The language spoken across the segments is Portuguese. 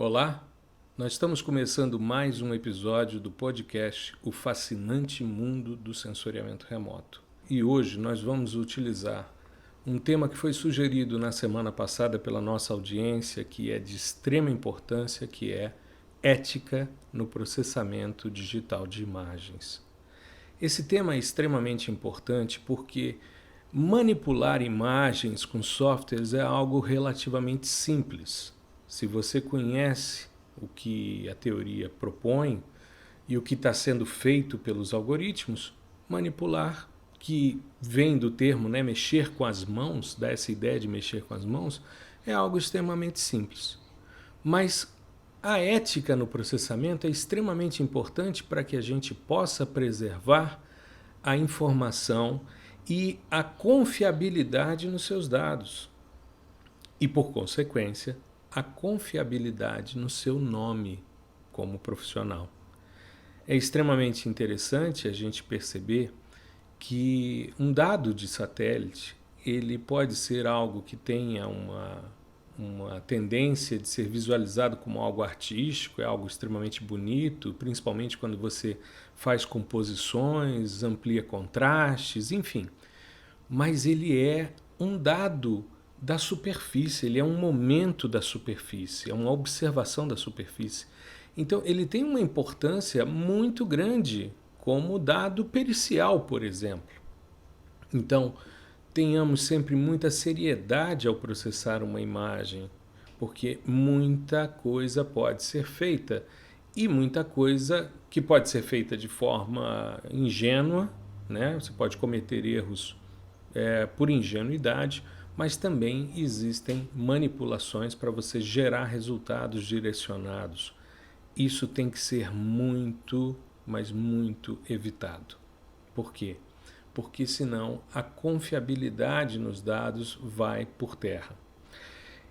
Olá, nós estamos começando mais um episódio do podcast O Fascinante Mundo do Sensoriamento Remoto. E hoje nós vamos utilizar um tema que foi sugerido na semana passada pela nossa audiência, que é de extrema importância, que é ética no processamento digital de imagens. Esse tema é extremamente importante porque manipular imagens com softwares é algo relativamente simples. Se você conhece o que a teoria propõe e o que está sendo feito pelos algoritmos, manipular, que vem do termo mexer com as mãos, dá essa ideia de mexer com as mãos, é algo extremamente simples. Mas a ética no processamento é extremamente importante para que a gente possa preservar a informação e a confiabilidade nos seus dados. E, por consequência, a confiabilidade no seu nome como profissional. É extremamente interessante a gente perceber que um dado de satélite ele pode ser algo que tenha uma tendência de ser visualizado como algo artístico, é algo extremamente bonito, principalmente quando você faz composições, amplia contrastes, enfim. Mas ele é um dado da superfície, ele é um momento da superfície, é uma observação da superfície. Então ele tem uma importância muito grande como dado pericial, por exemplo. Então tenhamos sempre muita seriedade ao processar uma imagem, porque muita coisa pode ser feita e muita coisa que pode ser feita de forma ingênua, né? Você pode cometer erros por ingenuidade, mas também existem manipulações para você gerar resultados direcionados. Isso tem que ser muito, mas muito evitado. Por quê? Porque senão a confiabilidade nos dados vai por terra.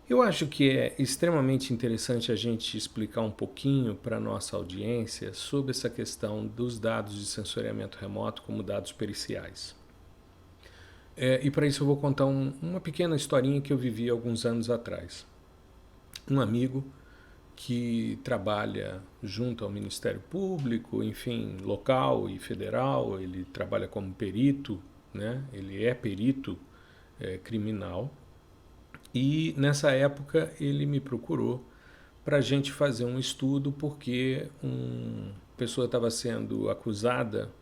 Eu acho que é extremamente interessante a gente explicar um pouquinho para a nossa audiência sobre essa questão dos dados de sensoriamento remoto como dados periciais. E para isso eu vou contar uma pequena historinha que eu vivi alguns anos atrás. Um amigo que trabalha junto ao Ministério Público, enfim, local e federal, ele trabalha como perito, né? Ele é perito criminal, e nessa época ele me procurou para a gente fazer um estudo porque uma pessoa estava sendo acusada,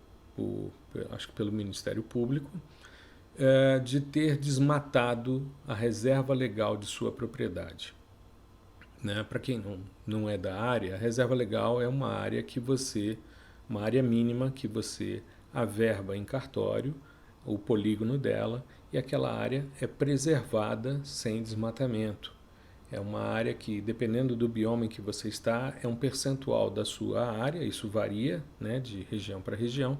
acho que pelo Ministério Público, de ter desmatado a reserva legal de sua propriedade. Né? Para quem não é da área, a reserva legal é uma área uma área mínima que você averba em cartório, o polígono dela, e aquela área é preservada sem desmatamento. É uma área que, dependendo do bioma em que você está, é um percentual da sua área, isso varia, né, de região para região,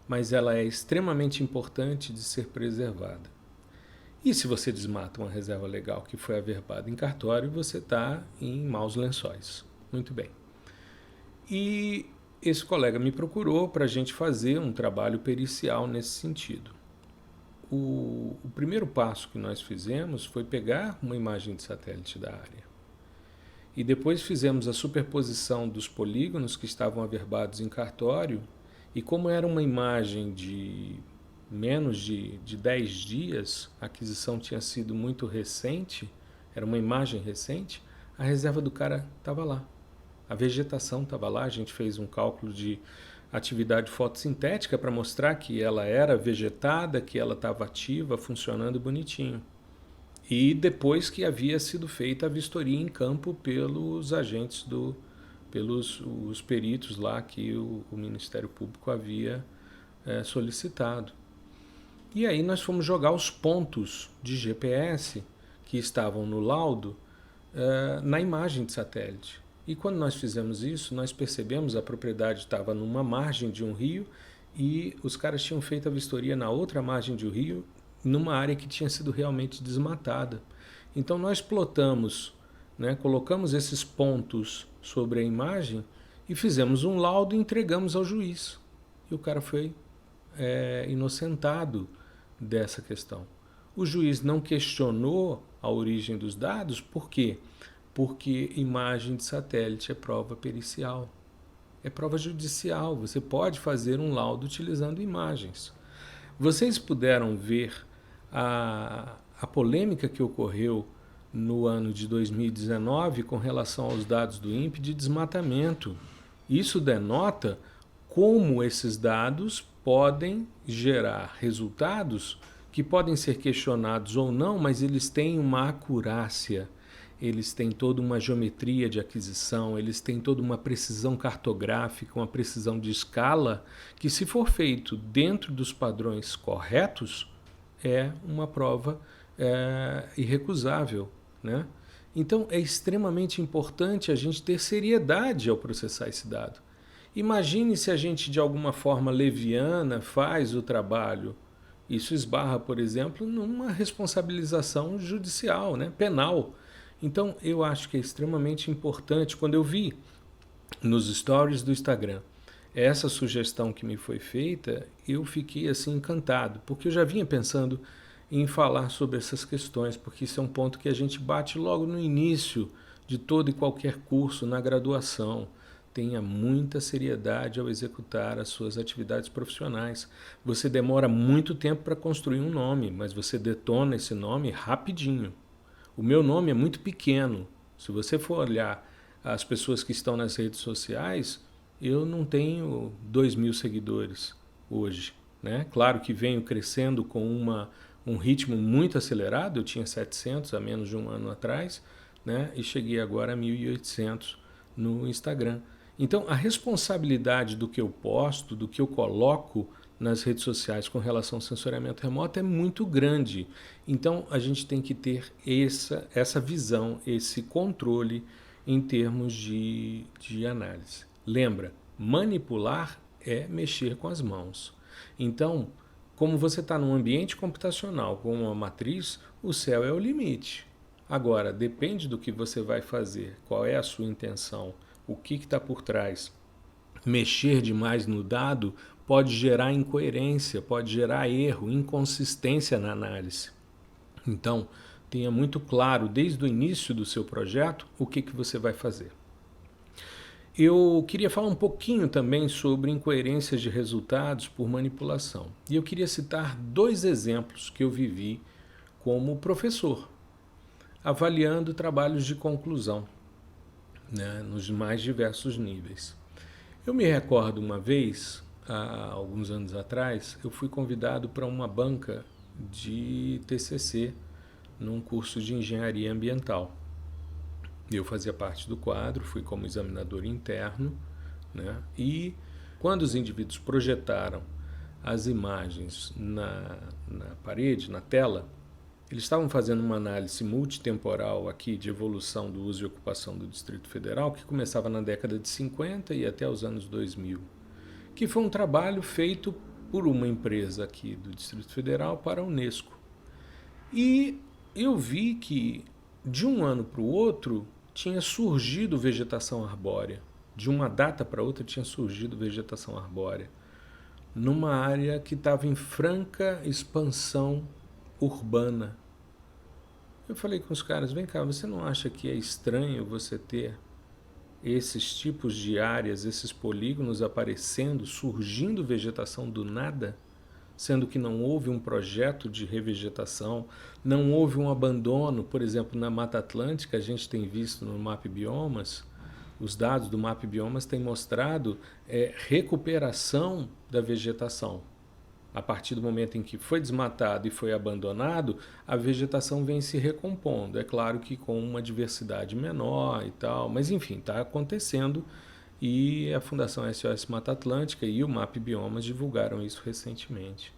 mas ela é extremamente importante de ser preservada. E se você desmata uma reserva legal que foi averbada em cartório, você está em maus lençóis. Muito bem. E esse colega me procurou para a gente fazer um trabalho pericial nesse sentido. O primeiro passo que nós fizemos foi pegar uma imagem de satélite da área. E depois fizemos a superposição dos polígonos que estavam averbados em cartório. E como era uma imagem de menos de 10 dias, a aquisição tinha sido muito recente, era uma imagem recente, a reserva do cara estava lá. A vegetação estava lá, a gente fez um cálculo de atividade fotossintética para mostrar que ela era vegetada, que ela estava ativa, funcionando bonitinho. E depois que havia sido feita a vistoria em campo pelos agentes pelos os peritos lá que o Ministério Público havia solicitado. E aí nós fomos jogar os pontos de GPS que estavam no laudo na imagem de satélite. E quando nós fizemos isso, nós percebemos a propriedade estava numa margem de um rio e os caras tinham feito a vistoria na outra margem de um rio, numa área que tinha sido realmente desmatada. Então nós plotamos, colocamos esses pontos sobre a imagem e fizemos um laudo e entregamos ao juiz. E o cara foi inocentado dessa questão. O juiz não questionou a origem dos dados, por quê? porque imagem de satélite é prova pericial, é prova judicial. Você pode fazer um laudo utilizando imagens. Vocês puderam ver a polêmica que ocorreu no ano de 2019 com relação aos dados do INPE de desmatamento. Isso denota como esses dados podem gerar resultados que podem ser questionados ou não, mas eles têm uma acurácia, eles têm toda uma geometria de aquisição, eles têm toda uma precisão cartográfica, uma precisão de escala, que se for feito dentro dos padrões corretos, é uma prova irrecusável, né? Então é extremamente importante a gente ter seriedade ao processar esse dado. Imagine se a gente de alguma forma leviana faz o trabalho. Isso esbarra, por exemplo, numa responsabilização judicial, né, penal. Então eu acho que é extremamente importante. Quando eu vi nos stories do Instagram essa sugestão que me foi feita, eu fiquei assim encantado, porque eu já vinha pensando em falar sobre essas questões, porque isso é um ponto que a gente bate logo no início de todo e qualquer curso na graduação. Tenha muita seriedade ao executar as suas atividades profissionais. Você demora muito tempo para construir um nome, mas você detona esse nome rapidinho. O meu nome é muito pequeno. Se você for olhar as pessoas que estão nas redes sociais, eu não tenho 2.000 seguidores hoje, né? Claro que venho crescendo com um ritmo muito acelerado. Eu tinha 700 há menos de um ano atrás, né? E cheguei agora a 1.800 no Instagram. Então, a responsabilidade do que eu posto, do que eu coloco nas redes sociais com relação ao sensoriamento remoto é muito grande. Então, a gente tem que ter essa visão, esse controle em termos de análise. Lembra, manipular é mexer com as mãos. Então, como você está num ambiente computacional com uma matriz, o céu é o limite. Agora, depende do que você vai fazer, qual é a sua intenção, o que está por trás. Mexer demais no dado pode gerar incoerência, pode gerar erro, inconsistência na análise. Então, tenha muito claro desde o início do seu projeto o que você vai fazer. Eu queria falar um pouquinho também sobre incoerências de resultados por manipulação. E eu queria citar 2 exemplos que eu vivi como professor, avaliando trabalhos de conclusão, né, nos mais diversos níveis. Eu me recordo uma vez, há alguns anos atrás, eu fui convidado para uma banca de TCC num curso de engenharia ambiental. Eu fazia parte do quadro, fui como examinador interno, né? E quando os indivíduos projetaram as imagens na parede, na tela, eles estavam fazendo uma análise multitemporal aqui de evolução do uso e ocupação do Distrito Federal, que começava na década de 50 e até os anos 2000, que foi um trabalho feito por uma empresa aqui do Distrito Federal para a Unesco. E eu vi que de um ano para o outro tinha surgido vegetação arbórea. De uma data para outra tinha surgido vegetação arbórea numa área que estava em franca expansão urbana. Eu falei com os caras, vem cá, você não acha que é estranho você ter esses tipos de áreas, esses polígonos aparecendo, surgindo vegetação do nada, sendo que não houve um projeto de revegetação, não houve um abandono? Por exemplo, na Mata Atlântica, a gente tem visto no Map Biomas, os dados do Map Biomas têm mostrado recuperação da vegetação. A partir do momento em que foi desmatado e foi abandonado, a vegetação vem se recompondo. É claro que com uma diversidade menor e tal, mas enfim, está acontecendo, e a Fundação SOS Mata Atlântica e o Map Biomas divulgaram isso recentemente.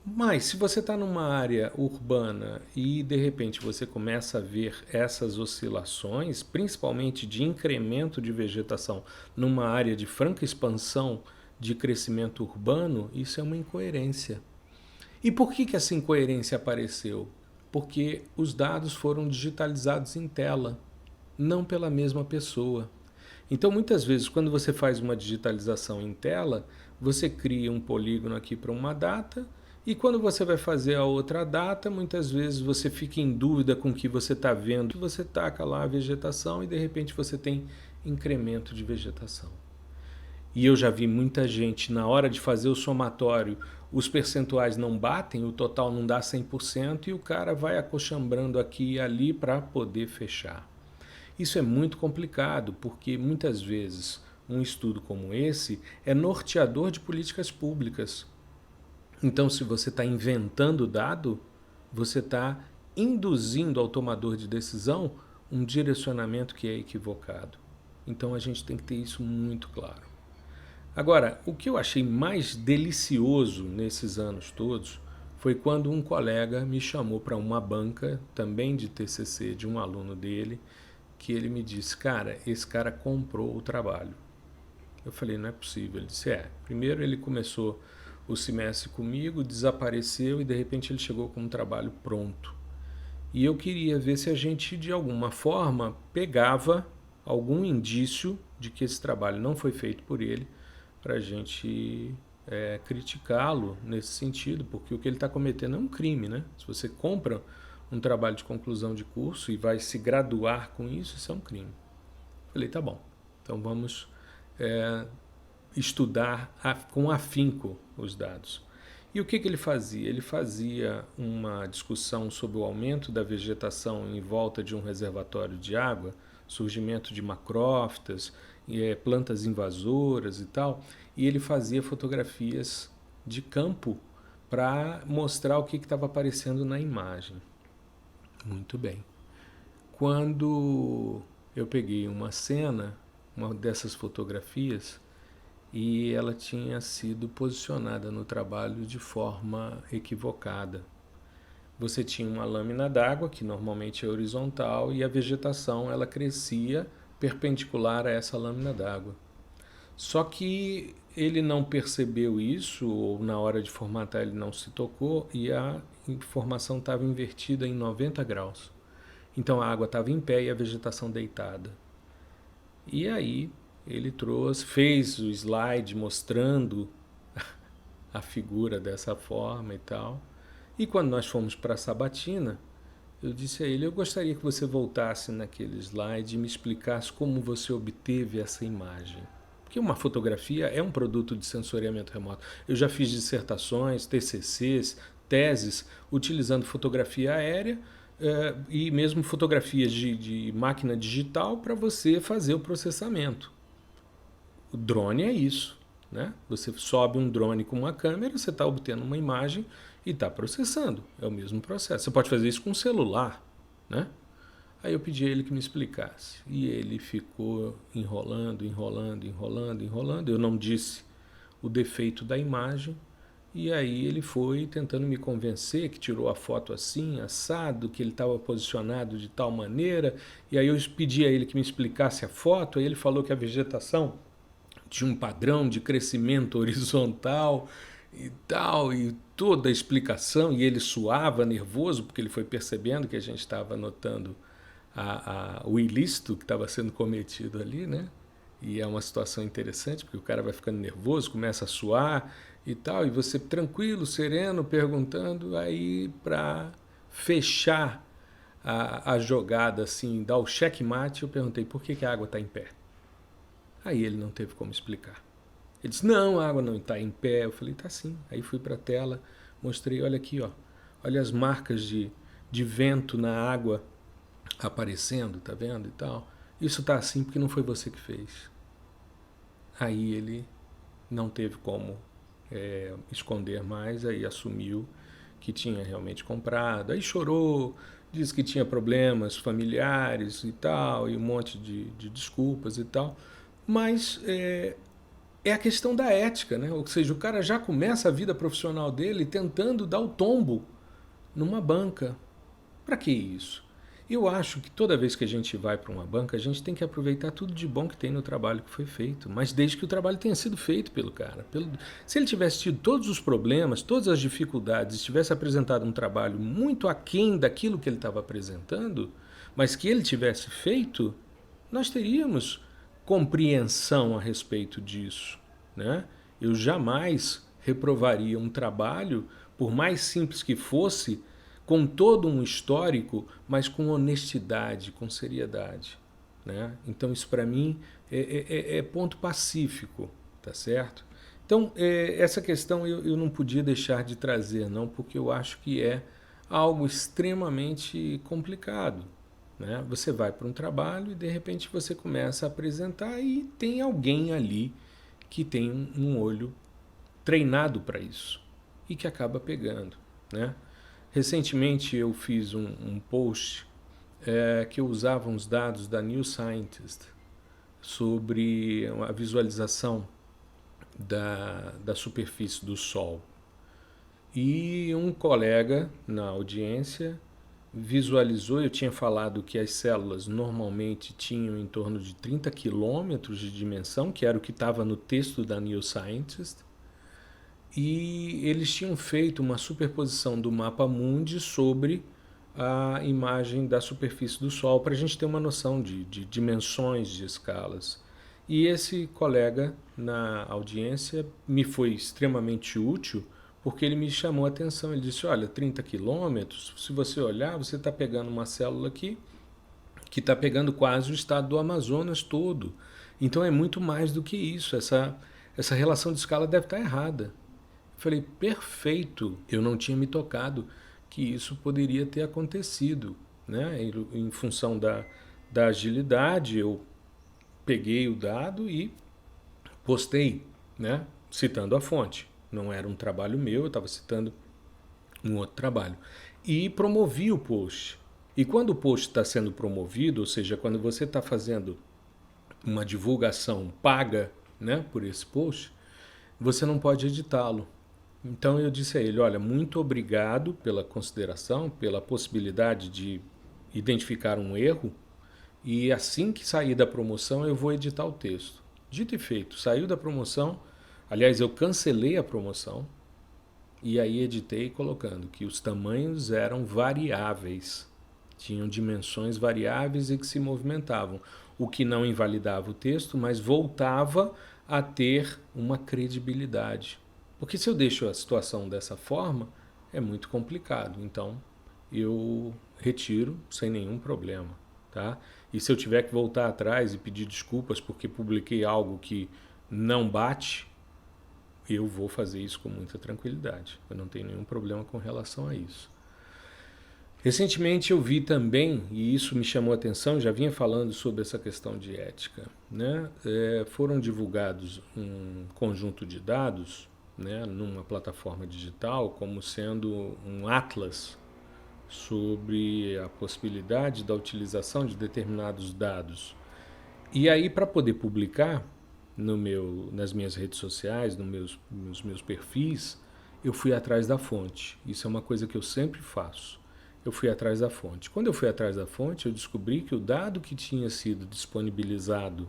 Mas se você está numa área urbana e de repente você começa a ver essas oscilações, principalmente de incremento de vegetação numa área de franca expansão de crescimento urbano, isso é uma incoerência. E por que essa incoerência apareceu? Porque os dados foram digitalizados em tela, não pela mesma pessoa. Então, muitas vezes, quando você faz uma digitalização em tela, você cria um polígono aqui para uma data E quando você vai fazer a outra data, muitas vezes você fica em dúvida com o que você está vendo. Você taca lá a vegetação e de repente você tem incremento de vegetação. E eu já vi muita gente, na hora de fazer o somatório, os percentuais não batem, o total não dá 100% e o cara vai acochambrando aqui e ali para poder fechar. Isso é muito complicado, porque muitas vezes um estudo como esse é norteador de políticas públicas. Então, se você está inventando dado, você está induzindo ao tomador de decisão um direcionamento que é equivocado. Então, a gente tem que ter isso muito claro. Agora, o que eu achei mais delicioso nesses anos todos foi quando um colega me chamou para uma banca, também de TCC, de um aluno dele, que ele me disse, cara, esse cara comprou o trabalho. Eu falei, não é possível. Ele disse, primeiro ele começou o semestre comigo, desapareceu e de repente ele chegou com um trabalho pronto. E eu queria ver se a gente de alguma forma pegava algum indício de que esse trabalho não foi feito por ele para a gente criticá-lo nesse sentido, porque o que ele está cometendo é um crime, né? Se você compra um trabalho de conclusão de curso e vai se graduar com isso, isso é um crime. Falei, tá bom, então vamos estudar com afinco os dados. E o que ele fazia? Ele fazia uma discussão sobre o aumento da vegetação em volta de um reservatório de água, surgimento de macrófitas, plantas invasoras e tal, e ele fazia fotografias de campo para mostrar o que estava aparecendo na imagem. Muito bem. Quando eu peguei uma cena, uma dessas fotografias, e ela tinha sido posicionada no trabalho de forma equivocada. Você tinha uma lâmina d'água, que normalmente é horizontal, e a vegetação ela crescia perpendicular a essa lâmina d'água. Só que ele não percebeu isso, ou na hora de formatar ele não se tocou, e a informação estava invertida em 90 graus. Então a água estava em pé e a vegetação deitada. E aí ele fez o slide mostrando a figura dessa forma e tal. E quando nós fomos para a sabatina, eu disse a ele, eu gostaria que você voltasse naquele slide e me explicasse como você obteve essa imagem. Porque uma fotografia é um produto de sensoriamento remoto. Eu já fiz dissertações, TCCs, teses, utilizando fotografia aérea e mesmo fotografias de máquina digital para você fazer o processamento. O drone é isso, né? Você sobe um drone com uma câmera, você está obtendo uma imagem e está processando. É o mesmo processo. Você pode fazer isso com um celular, né? Aí eu pedi a ele que me explicasse. E ele ficou enrolando. Eu não disse o defeito da imagem. E aí ele foi tentando me convencer que tirou a foto assim, assado, que ele estava posicionado de tal maneira. E aí eu pedi a ele que me explicasse a foto. Aí ele falou que a vegetação tinha um padrão de crescimento horizontal e tal, e toda a explicação. E ele suava nervoso, porque ele foi percebendo que a gente estava notando o ilícito que estava sendo cometido ali, né? E é uma situação interessante, porque o cara vai ficando nervoso, começa a suar e tal, e você tranquilo, sereno, perguntando, aí para fechar a jogada, assim, dar o checkmate, eu perguntei, por que a água está em pé? Aí ele não teve como explicar. Ele disse, não, a água não está em pé. Eu falei, tá sim. Aí fui para a tela, mostrei, olha aqui, ó, olha as marcas de vento na água aparecendo, tá vendo e tal. Isso tá assim porque não foi você que fez. Aí ele não teve como esconder mais, aí assumiu que tinha realmente comprado, aí chorou, disse que tinha problemas familiares e tal, e um monte de desculpas e tal, mas é a questão da ética, né? Ou seja, o cara já começa a vida profissional dele tentando dar o tombo numa banca. Para que isso? Eu acho que toda vez que a gente vai para uma banca, a gente tem que aproveitar tudo de bom que tem no trabalho que foi feito, mas desde que o trabalho tenha sido feito pelo cara. Se ele tivesse tido todos os problemas, todas as dificuldades, tivesse apresentado um trabalho muito aquém daquilo que ele estava apresentando, mas que ele tivesse feito, nós teríamos compreensão a respeito disso, né? Eu jamais reprovaria um trabalho por mais simples que fosse, com todo um histórico, mas com honestidade, com seriedade, né? Então isso para mim é ponto pacífico, tá certo? Então essa questão eu não podia deixar de trazer, não, porque eu acho que é algo extremamente complicado, né? Você vai para um trabalho e de repente você começa a apresentar e tem alguém ali que tem um olho treinado para isso e que acaba pegando, né? Recentemente eu fiz um post que eu usava uns dados da New Scientist sobre a visualização da superfície do Sol. E um colega na audiência visualizou, eu tinha falado que as células normalmente tinham em torno de 30 quilômetros de dimensão, que era o que estava no texto da New Scientist, e eles tinham feito uma superposição do mapa mundi sobre a imagem da superfície do Sol, para a gente ter uma noção de dimensões, de escalas. E esse colega na audiência me foi extremamente útil, porque ele me chamou a atenção. Ele disse, olha, 30 quilômetros, se você olhar, você está pegando uma célula aqui que está pegando quase o estado do Amazonas todo. Então é muito mais do que isso. Essa relação de escala deve estar errada. Eu falei, perfeito. Eu não tinha me tocado que isso poderia ter acontecido, né? Em função da agilidade, eu peguei o dado e postei, né? Citando a fonte. Não era um trabalho meu, eu estava citando um outro trabalho. E promovi o post. E quando o post está sendo promovido, ou seja, quando você está fazendo uma divulgação paga, né, por esse post, você não pode editá-lo. Então eu disse a ele, olha, muito obrigado pela consideração, pela possibilidade de identificar um erro, e assim que sair da promoção eu vou editar o texto. Dito e feito, saiu da promoção, aliás, eu cancelei a promoção e aí editei colocando que os tamanhos eram variáveis, tinham dimensões variáveis e que se movimentavam, o que não invalidava o texto, mas voltava a ter uma credibilidade. Porque se eu deixo a situação dessa forma, é muito complicado. Então, eu retiro sem nenhum problema, tá? E se eu tiver que voltar atrás e pedir desculpas porque publiquei algo que não bate, eu vou fazer isso com muita tranquilidade. Eu não tenho nenhum problema com relação a isso. Recentemente eu vi também, e isso me chamou a atenção, já vinha falando sobre essa questão de ética, né? Foram divulgados um conjunto de dados, né, numa plataforma digital como sendo um atlas sobre a possibilidade da utilização de determinados dados. E aí, para poder publicar nas minhas redes sociais, nos meus perfis, eu fui atrás da fonte. Isso é uma coisa que eu sempre faço. Eu fui atrás da fonte. Quando eu fui atrás da fonte, eu descobri que o dado que tinha sido disponibilizado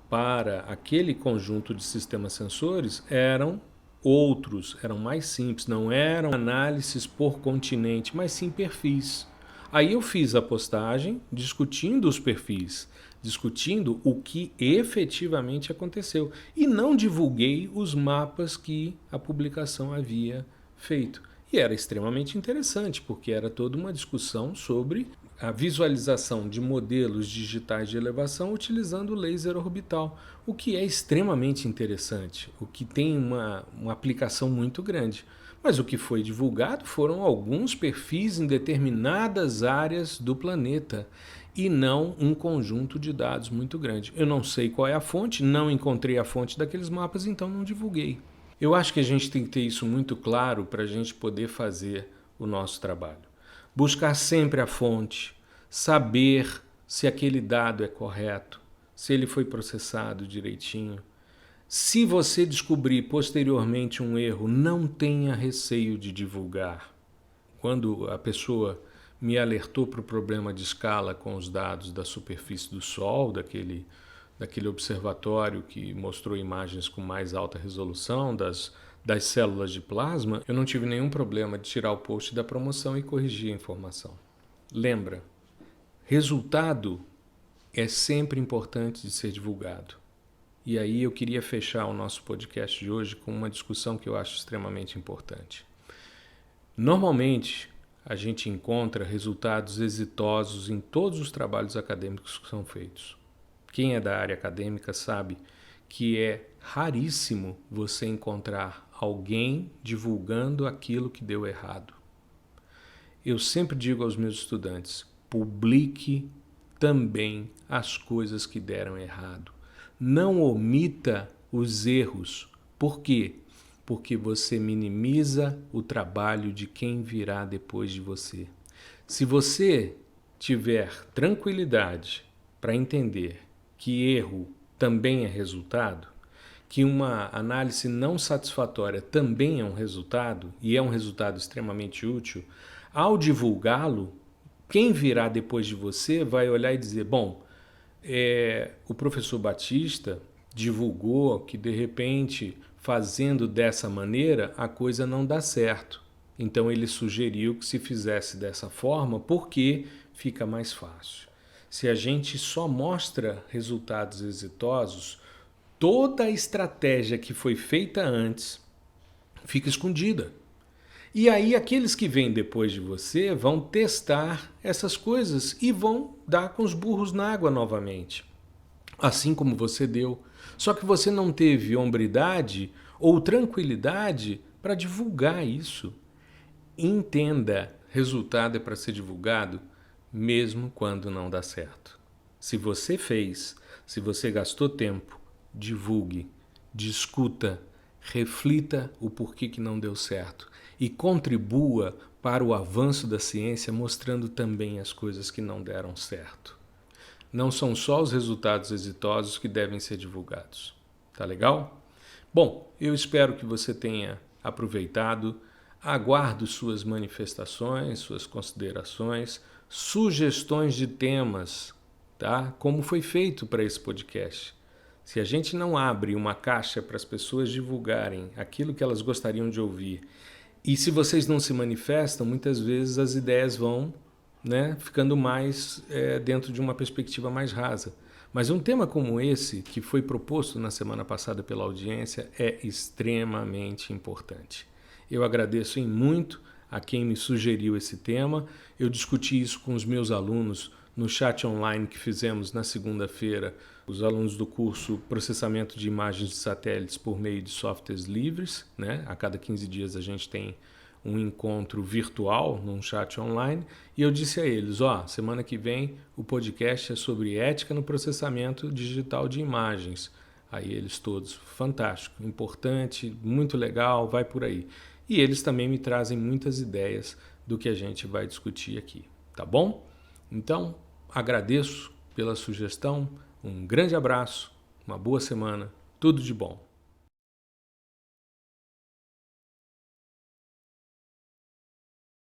para aquele conjunto de sistemas sensores eram outros, eram mais simples, não eram análises por continente, mas sim perfis. Aí eu fiz a postagem discutindo os perfis, discutindo o que efetivamente aconteceu e não divulguei os mapas que a publicação havia feito. E era extremamente interessante, porque era toda uma discussão sobre a visualização de modelos digitais de elevação utilizando laser orbital, o que é extremamente interessante, o que tem uma aplicação muito grande. Mas o que foi divulgado foram alguns perfis em determinadas áreas do planeta e não um conjunto de dados muito grande. Eu não sei qual é a fonte, não encontrei a fonte daqueles mapas, então não divulguei. Eu acho que a gente tem que ter isso muito claro para a gente poder fazer o nosso trabalho. Buscar sempre a fonte, saber se aquele dado é correto, se ele foi processado direitinho. Se você descobrir posteriormente um erro, não tenha receio de divulgar. Quando a pessoa me alertou para o problema de escala com os dados da superfície do Sol, daquele observatório que mostrou imagens com mais alta resolução das células de plasma, eu não tive nenhum problema de tirar o post da promoção e corrigir a informação. Lembra, resultado é sempre importante de ser divulgado. E aí eu queria fechar o nosso podcast de hoje com uma discussão que eu acho extremamente importante. Normalmente, a gente encontra resultados exitosos em todos os trabalhos acadêmicos que são feitos. Quem é da área acadêmica sabe que é raríssimo você encontrar alguém divulgando aquilo que deu errado. Eu sempre digo aos meus estudantes, publique também as coisas que deram errado. Não omita os erros. Por quê? Porque você minimiza o trabalho de quem virá depois de você. Se você tiver tranquilidade para entender que erro também é resultado, que uma análise não satisfatória também é um resultado, e é um resultado extremamente útil, ao divulgá-lo, quem virá depois de você vai olhar e dizer, bom, o professor Batista divulgou que de repente, fazendo dessa maneira, a coisa não dá certo. Então ele sugeriu que se fizesse dessa forma porque fica mais fácil. Se a gente só mostra resultados exitosos, toda a estratégia que foi feita antes fica escondida. E aí aqueles que vêm depois de você vão testar essas coisas e vão dar com os burros na água novamente. Assim como você deu. Só que você não teve hombridade ou tranquilidade para divulgar isso. Entenda, resultado é para ser divulgado mesmo quando não dá certo. Se você fez, se você gastou tempo, divulgue, discuta, reflita o porquê que não deu certo e contribua para o avanço da ciência mostrando também as coisas que não deram certo. Não são só os resultados exitosos que devem ser divulgados. Tá legal? Bom, eu espero que você tenha aproveitado. Aguardo suas manifestações, suas considerações, sugestões de temas, tá? Como foi feito para esse podcast. Se a gente não abre uma caixa para as pessoas divulgarem aquilo que elas gostariam de ouvir, e se vocês não se manifestam, muitas vezes as ideias vão, ficando mais dentro de uma perspectiva mais rasa. Mas um tema como esse, que foi proposto na semana passada pela audiência, é extremamente importante. Eu agradeço em muito a quem me sugeriu esse tema. Eu discuti isso com os meus alunos no chat online que fizemos na segunda-feira, os alunos do curso Processamento de Imagens de Satélites por meio de softwares livres. A cada 15 dias a gente tem um encontro virtual num chat online, e eu disse a eles, semana que vem o podcast é sobre ética no processamento digital de imagens. Aí eles todos, fantástico, importante, muito legal, vai por aí. E eles também me trazem muitas ideias do que a gente vai discutir aqui, tá bom? Então, agradeço pela sugestão, um grande abraço, uma boa semana, tudo de bom.